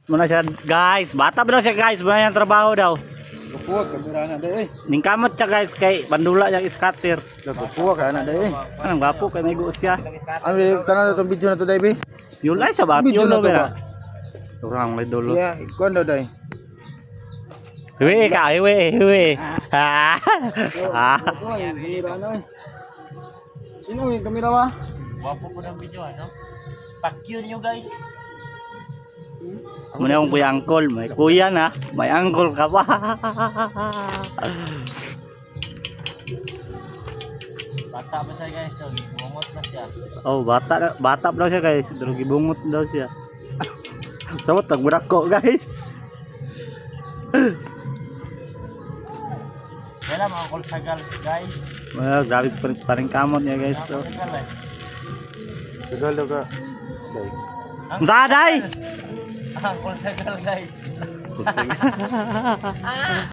Muna siya guys, bata ba daw siya guys, muna yung trabaho daw. Kapuwag, kamera na day. Ningkamot siya guys kay bandula yung scatter. Kapuwag ka na day. Anong gapo kay may guos siya. Ano kanang itong video na to day be? Yun ay sa bat, Video yun na no to bera. ba? Turang may dulo. Yeah, kuan daw day. Hiwi ka, hiwi. Ha. Kamera na eh. Sino yung kamera ba? Wapo po ng video ano? Pakyo nyo guys. Muna akong kuya angkol, may kuya na, may angkol ka pa. Bata pa siya guys, no? Bumot na siya. Oh, bata pa daw siya guys, pero gibungot daw siya. Sawat tagburak ko guys. Kaya mga kulsagal guys. Grabe paring kamot niya guys. So. Kulsagal eh. Tagal daw ka. Day. Ang saday! Ang kulsagal guys.